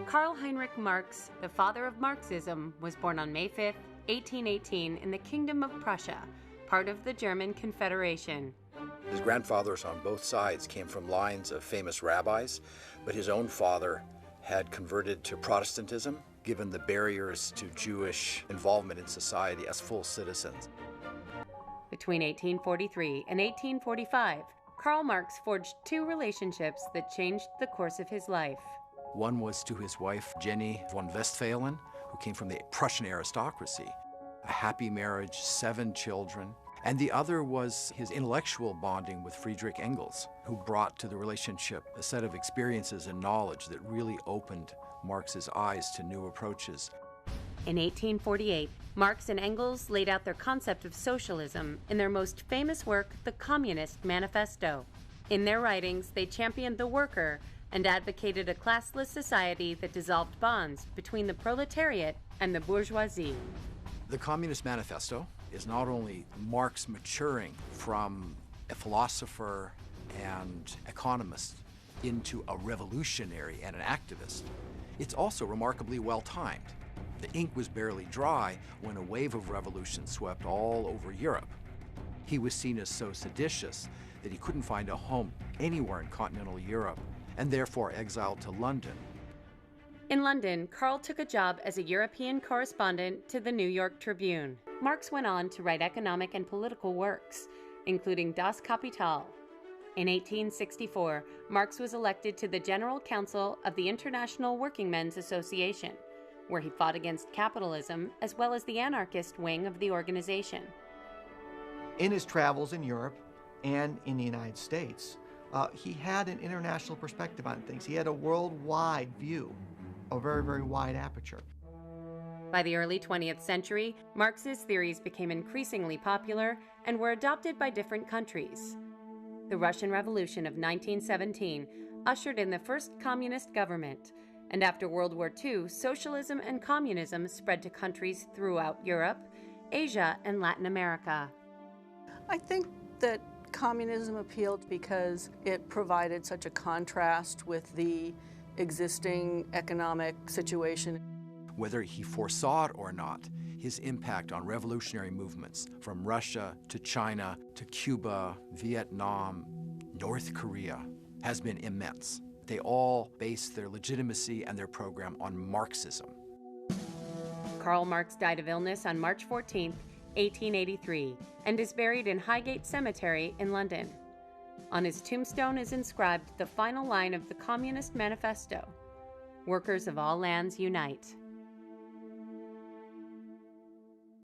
Karl Heinrich Marx, the father of Marxism, was born on May 5, 1818, in the Kingdom of Prussia, part of the German Confederation. His grandfathers on both sides came from lines of famous rabbis, but his own father had converted to Protestantism, given the barriers to Jewish involvement in society as full citizens. Between 1843 and 1845, Karl Marx forged two relationships that changed the course of his life. One was to his wife, Jenny von Westphalen, who came from the Prussian aristocracy. A happy marriage, 7 children. And the other was his intellectual bonding with Friedrich Engels, who brought to the relationship a set of experiences and knowledge that really opened Marx's eyes to new approaches. In 1848, Marx and Engels laid out their concept of socialism in their most famous work, the Communist Manifesto. In their writings, they championed the worker and advocated a classless society that dissolved bonds between the proletariat and the bourgeoisie. The Communist Manifesto is not only Marx maturing from a philosopher and economist into a revolutionary and an activist, it's also remarkably well-timed. The ink was barely dry when a wave of revolution swept all over Europe. He was seen as so seditious that he couldn't find a home anywhere in continental Europe, and therefore exiled to London. In London, Karl took a job as a European correspondent to the New York Tribune. Marx went on to write economic and political works, including Das Kapital. In 1864, Marx was elected to the General Council of the International Workingmen's Association, where he fought against capitalism as well as the anarchist wing of the organization. In his travels in Europe and in the United States, he had an international perspective on things. He had a worldwide view, a very, very wide aperture. By the early 20th century, Marx's theories became increasingly popular and were adopted by different countries. The Russian Revolution of 1917 ushered in the first communist government, and after World War II, socialism and communism spread to countries throughout Europe, Asia, and Latin America. I think that communism appealed because it provided such a contrast with the existing economic situation. Whether he foresaw it or not, his impact on revolutionary movements from Russia to China to Cuba, Vietnam, North Korea has been immense. They all based their legitimacy and their program on Marxism. Karl Marx died of illness on March 14, 1883, and is buried in Highgate Cemetery in London. On his tombstone is inscribed the final line of the Communist Manifesto: "Workers of all lands unite."